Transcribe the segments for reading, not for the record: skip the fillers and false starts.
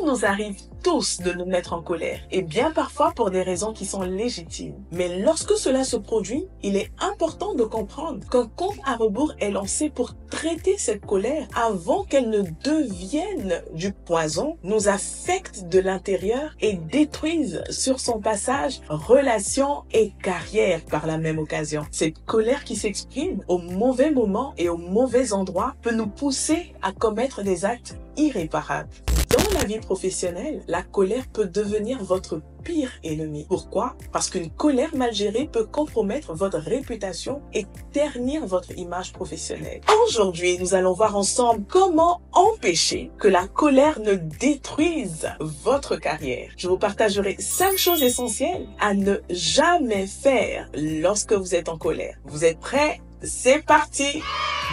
nous arrive tous de nous mettre en colère, et bien parfois pour des raisons qui sont légitimes. Mais lorsque cela se produit, il est important de comprendre qu'un compte à rebours est lancé pour traiter cette colère avant qu'elle ne devienne du poison, nous affecte de l'intérieur et détruise sur son passage relations et carrière par la même occasion. Cette colère qui s'exprime au mauvais moment et au mauvais endroit peut nous pousser à commettre des actes irréparables. Dans la vie professionnelle, la colère peut devenir votre pire ennemi. Pourquoi? Parce qu'une colère mal gérée peut compromettre votre réputation et ternir votre image professionnelle. Aujourd'hui, nous allons voir ensemble comment empêcher que la colère ne détruise votre carrière. Je vous partagerai 5 choses essentielles à ne jamais faire lorsque vous êtes en colère. Vous êtes prêts? C'est parti!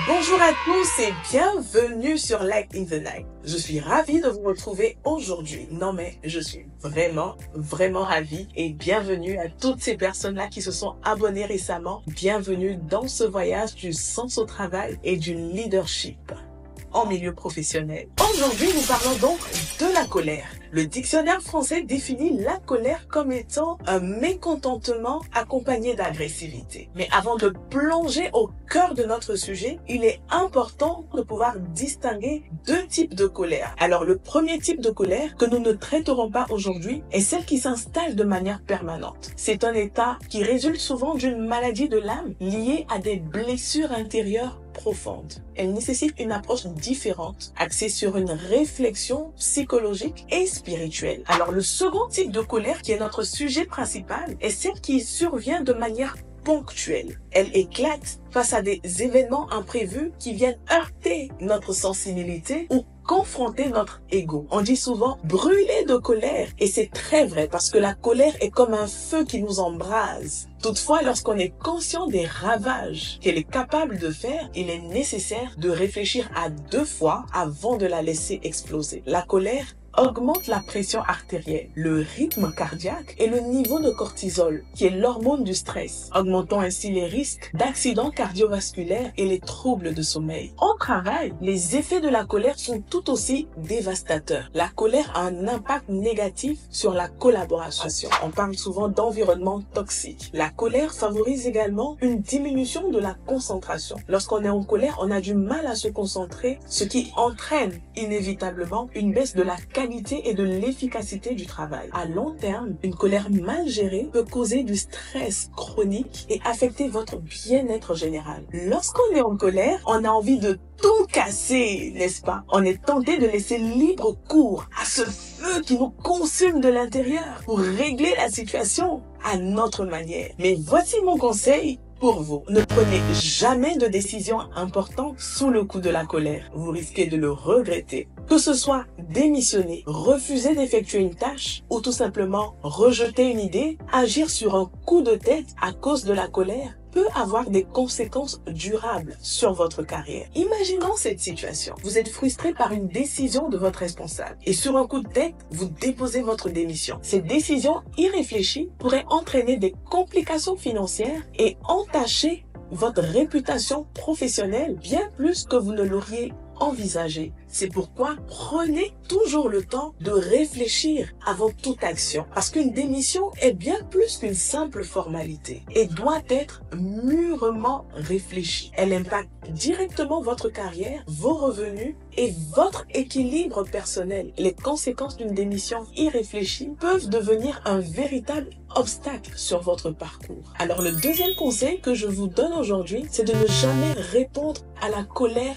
Bonjour à tous et bienvenue sur Light in the Night. Je suis ravie de vous retrouver aujourd'hui. Non mais je suis vraiment ravie et bienvenue à toutes ces personnes-là qui se sont abonnées récemment. Bienvenue dans ce voyage du sens au travail et du leadership en milieu professionnel. Aujourd'hui, nous parlons donc de la colère. Le dictionnaire français définit la colère comme étant un mécontentement accompagné d'agressivité. Mais avant de plonger au cœur de notre sujet, il est important de pouvoir distinguer 2 types de colère. Alors, le premier type de colère que nous ne traiterons pas aujourd'hui est celle qui s'installe de manière permanente. C'est un état qui résulte souvent d'une maladie de l'âme liée à des blessures intérieures profonde. Elle nécessite une approche différente, axée sur une réflexion psychologique et spirituelle. Alors, le second type de colère, qui est notre sujet principal, est celle qui survient de manière ponctuelle. Elle éclate face à des événements imprévus qui viennent heurter notre sensibilité ou confronter notre ego. On dit souvent brûler de colère et c'est très vrai parce que la colère est comme un feu qui nous embrase. Toutefois, lorsqu'on est conscient des ravages qu'elle est capable de faire, il est nécessaire de réfléchir à 2 fois avant de la laisser exploser. La colère augmente la pression artérielle, le rythme cardiaque et le niveau de cortisol, qui est l'hormone du stress, augmentant ainsi les risques d'accidents cardiovasculaires et les troubles de sommeil. Au travail, les effets de la colère sont tout aussi dévastateurs. La colère a un impact négatif sur la collaboration. On parle souvent d'environnement toxique. La colère favorise également une diminution de la concentration. Lorsqu'on est en colère, on a du mal à se concentrer, ce qui entraîne inévitablement une baisse de la qualité et de l'efficacité du travail. À long terme, une colère mal gérée peut causer du stress chronique et affecter votre bien-être général. Lorsqu'on est en colère, on a envie de tout casser, n'est-ce pas? On est tenté de laisser libre cours à ce feu qui nous consume de l'intérieur pour régler la situation à notre manière. Mais voici mon conseil pour vous. Ne prenez jamais de décision importante sous le coup de la colère. Vous risquez de le regretter. Que ce soit démissionner, refuser d'effectuer une tâche ou tout simplement rejeter une idée, agir sur un coup de tête à cause de la colère peut avoir des conséquences durables sur votre carrière. Imaginons cette situation. Vous êtes frustré par une décision de votre responsable et sur un coup de tête, vous déposez votre démission. Cette décision irréfléchie pourrait entraîner des complications financières et entacher votre réputation professionnelle bien plus que vous ne l'auriez envisagé. C'est pourquoi prenez toujours le temps de réfléchir avant toute action. Parce qu'une démission est bien plus qu'une simple formalité et doit être mûrement réfléchie. Elle impacte directement votre carrière, vos revenus et votre équilibre personnel. Les conséquences d'une démission irréfléchie peuvent devenir un véritable obstacle sur votre parcours. Alors le deuxième conseil que je vous donne aujourd'hui, c'est de ne jamais répondre à la colère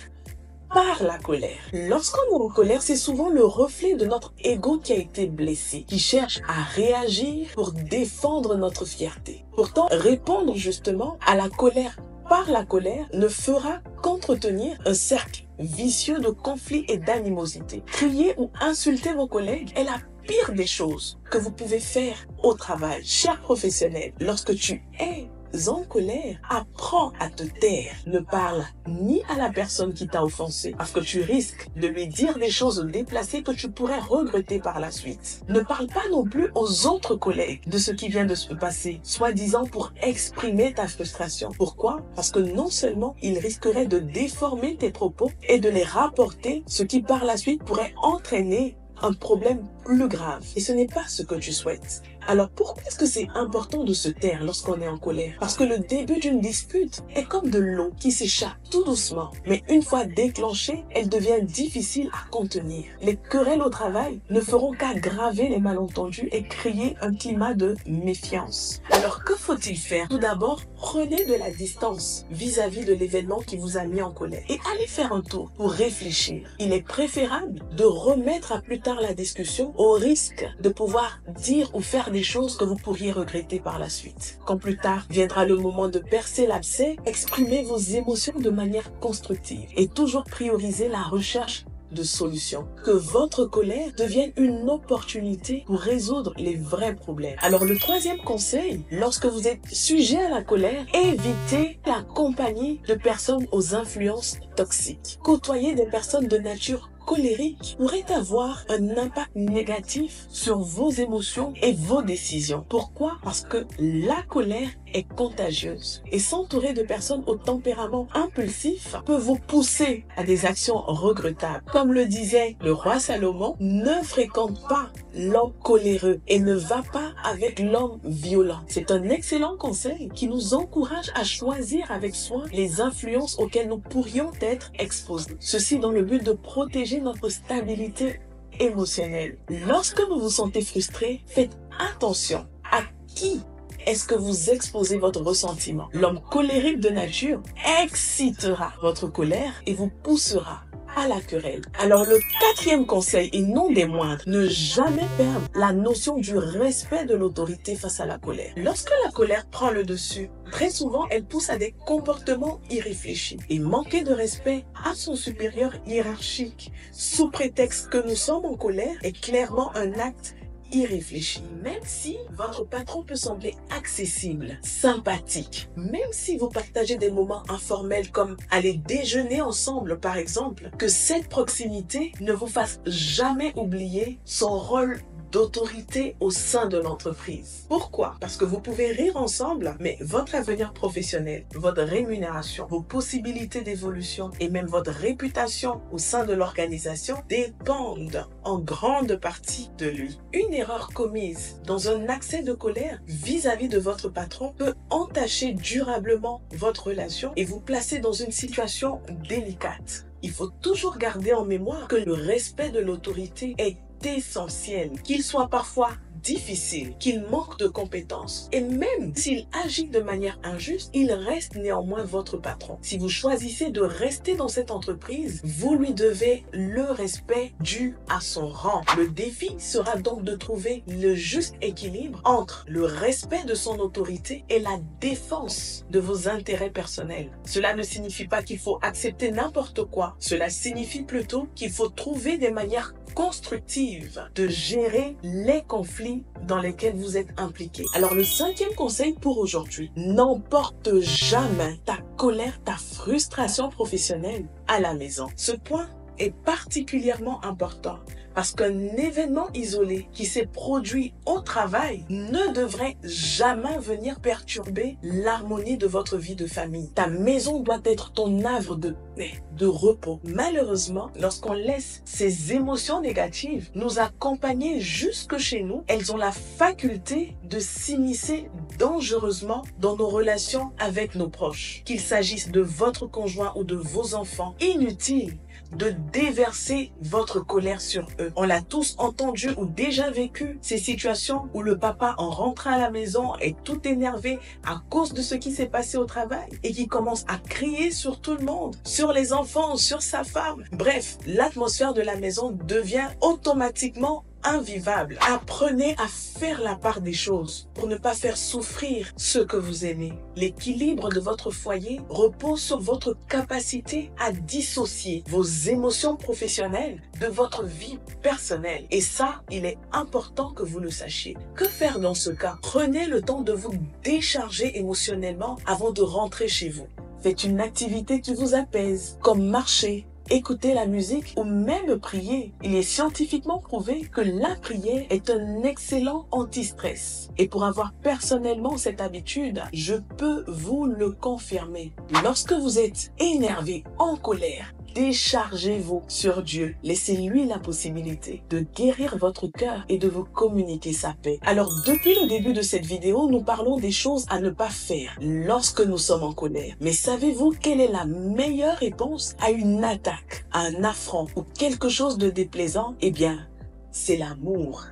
par la colère. Lorsqu'on est en colère, c'est souvent le reflet de notre ego qui a été blessé, qui cherche à réagir pour défendre notre fierté. Pourtant, répondre justement à la colère par la colère ne fera qu'entretenir un cercle vicieux de conflits et d'animosité. Crier ou insulter vos collègues est la pire des choses que vous pouvez faire au travail. Cher professionnel, lorsque tu es en colère, apprends à te taire. Ne parle ni à la personne qui t'a offensé, parce que tu risques de lui dire des choses déplacées que tu pourrais regretter par la suite. Ne parle pas non plus aux autres collègues de ce qui vient de se passer, soi-disant pour exprimer ta frustration. Pourquoi? Parce que non seulement il risquerait de déformer tes propos et de les rapporter, ce qui par la suite pourrait entraîner un problème plus grave. Et ce n'est pas ce que tu souhaites. Alors pourquoi est-ce que c'est important de se taire lorsqu'on est en colère? Parce que le début d'une dispute est comme de l'eau qui s'échappe tout doucement. Mais une fois déclenchée, elle devient difficile à contenir. Les querelles au travail ne feront qu'aggraver les malentendus et créer un climat de méfiance. Alors que faut-il faire? Tout d'abord, prenez de la distance vis-à-vis de l'événement qui vous a mis en colère et allez faire un tour pour réfléchir. Il est préférable de remettre à plus tard la discussion au risque de pouvoir dire ou faire des choses que vous pourriez regretter par la suite. Quand plus tard viendra le moment de percer l'abcès, exprimez vos émotions de manière constructive et toujours prioriser la recherche de solutions. Que votre colère devienne une opportunité pour résoudre les vrais problèmes. Alors le troisième conseil, lorsque vous êtes sujet à la colère, évitez la compagnie de personnes aux influences toxiques. Côtoyer des personnes de nature colérique pourrait avoir un impact négatif sur vos émotions et vos décisions. Pourquoi? Parce que la colère est contagieuse et s'entourer de personnes au tempérament impulsif peut vous pousser à des actions regrettables. Comme le disait le roi Salomon, ne fréquente pas l'homme coléreux et ne va pas avec l'homme violent. C'est un excellent conseil qui nous encourage à choisir avec soin les influences auxquelles nous pourrions être exposés. Ceci dans le but de protéger notre stabilité émotionnelle. Lorsque vous vous sentez frustré, faites attention à qui est-ce que vous exposez votre ressentiment. L'homme colérique de nature excitera votre colère et vous poussera à la querelle. Alors le quatrième conseil, et non des moindres, ne jamais perdre la notion du respect de l'autorité face à la colère. Lorsque la colère prend le dessus, très souvent elle pousse à des comportements irréfléchis et manquer de respect à son supérieur hiérarchique sous prétexte que nous sommes en colère est clairement un acte irréfléchi. Même si votre patron peut sembler accessible, sympathique, même si vous partagez des moments informels comme aller déjeuner ensemble par exemple, que cette proximité ne vous fasse jamais oublier son rôle d'autorité au sein de l'entreprise. Pourquoi? Parce que vous pouvez rire ensemble, mais votre avenir professionnel, votre rémunération, vos possibilités d'évolution et même votre réputation au sein de l'organisation dépendent en grande partie de lui. Une erreur commise dans un accès de colère vis-à-vis de votre patron peut entacher durablement votre relation et vous placer dans une situation délicate. Il faut toujours garder en mémoire que le respect de l'autorité est essentiel, qu'il soit parfois difficile, qu'il manque de compétences. Et même s'il agit de manière injuste, il reste néanmoins votre patron. Si vous choisissez de rester dans cette entreprise, vous lui devez le respect dû à son rang. Le défi sera donc de trouver le juste équilibre entre le respect de son autorité et la défense de vos intérêts personnels. Cela ne signifie pas qu'il faut accepter n'importe quoi. Cela signifie plutôt qu'il faut trouver des manières constructives de gérer les conflits dans lesquels vous êtes impliqués. Alors le cinquième conseil pour aujourd'hui, n'emporte jamais ta colère, ta frustration professionnelle à la maison. Ce point est particulièrement important parce qu'un événement isolé qui s'est produit au travail ne devrait jamais venir perturber l'harmonie de votre vie de famille. Ta maison doit être ton havre de paix, de repos. Malheureusement, lorsqu'on laisse ces émotions négatives nous accompagner jusque chez nous, elles ont la faculté de s'immiscer dangereusement dans nos relations avec nos proches. Qu'il s'agisse de votre conjoint ou de vos enfants, inutile de déverser votre colère sur eux. On l'a tous entendu ou déjà vécu, ces situations où le papa en rentre à la maison est tout énervé à cause de ce qui s'est passé au travail et qui commence à crier sur tout le monde, sur les enfants, sur sa femme. Bref, l'atmosphère de la maison devient automatiquement invivable. Apprenez à faire la part des choses pour ne pas faire souffrir ceux que vous aimez. L'équilibre de votre foyer repose sur votre capacité à dissocier vos émotions professionnelles de votre vie personnelle. Et ça, il est important que vous le sachiez. Que faire dans ce cas? Prenez le temps de vous décharger émotionnellement avant de rentrer chez vous. Faites une activité qui vous apaise, comme marcher, écouter la musique ou même prier. Il est scientifiquement prouvé que la prière est un excellent anti-stress. Et pour avoir personnellement cette habitude, je peux vous le confirmer. Lorsque vous êtes énervé, en colère, déchargez-vous sur Dieu. Laissez-lui la possibilité de guérir votre cœur et de vous communiquer sa paix. Alors, depuis le début de cette vidéo, nous parlons des choses à ne pas faire lorsque nous sommes en colère. Mais savez-vous quelle est la meilleure réponse à une attaque, à un affront ou quelque chose de déplaisant? Eh bien, c'est l'amour.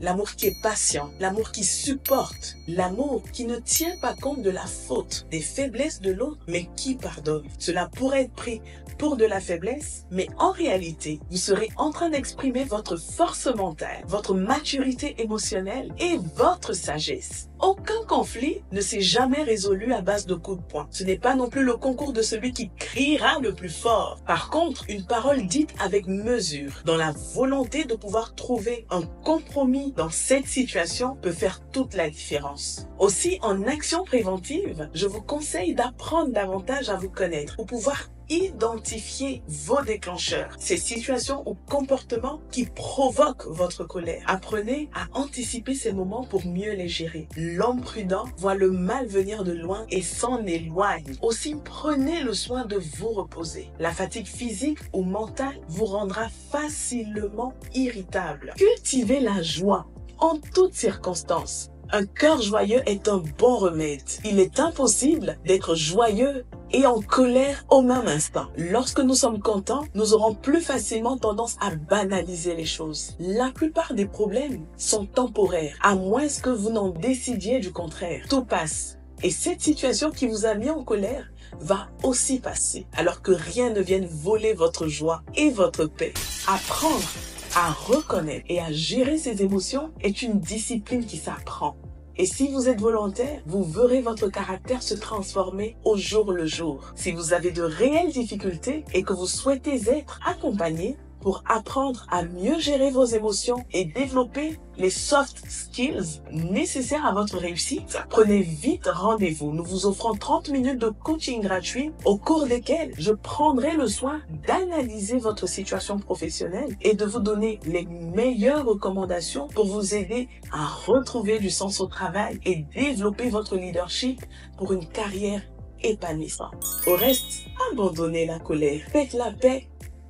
L'amour qui est patient, l'amour qui supporte, l'amour qui ne tient pas compte de la faute, des faiblesses de l'autre, mais qui pardonne. Cela pourrait être pris pour de la faiblesse, mais en réalité, vous serez en train d'exprimer votre force mentale, votre maturité émotionnelle et votre sagesse. Aucun conflit ne s'est jamais résolu à base de coups de poing. Ce n'est pas non plus le concours de celui qui criera le plus fort. Par contre, une parole dite avec mesure, dans la volonté de pouvoir trouver un compromis dans cette situation peut faire toute la différence. Aussi, en action préventive, je vous conseille d'apprendre davantage à vous connaître pour pouvoir identifier vos déclencheurs, ces situations ou comportements qui provoquent votre colère. Apprenez à anticiper ces moments pour mieux les gérer. L'homme prudent voit le mal venir de loin et s'en éloigne. Aussi, prenez le soin de vous reposer. La fatigue physique ou mentale vous rendra facilement irritable. Cultivez la joie en toutes circonstances. Un cœur joyeux est un bon remède. Il est impossible d'être joyeux et en colère au même instant. Lorsque nous sommes contents, nous aurons plus facilement tendance à banaliser les choses. La plupart des problèmes sont temporaires, à moins que vous n'en décidiez du contraire. Tout passe. Et cette situation qui vous a mis en colère va aussi passer, alors que rien ne vienne voler votre joie et votre paix. Apprendre à reconnaître et à gérer ses émotions est une discipline qui s'apprend. Et si vous êtes volontaire, vous verrez votre caractère se transformer au jour le jour. Si vous avez de réelles difficultés et que vous souhaitez être accompagné pour apprendre à mieux gérer vos émotions et développer les soft skills nécessaires à votre réussite, prenez vite rendez-vous. Nous vous offrons 30 minutes de coaching gratuit au cours desquels je prendrai le soin d'analyser votre situation professionnelle et de vous donner les meilleures recommandations pour vous aider à retrouver du sens au travail et développer votre leadership pour une carrière épanouissante. Au reste, abandonnez la colère, faites la paix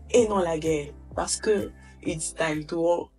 et non la guerre, parce que it's time to war.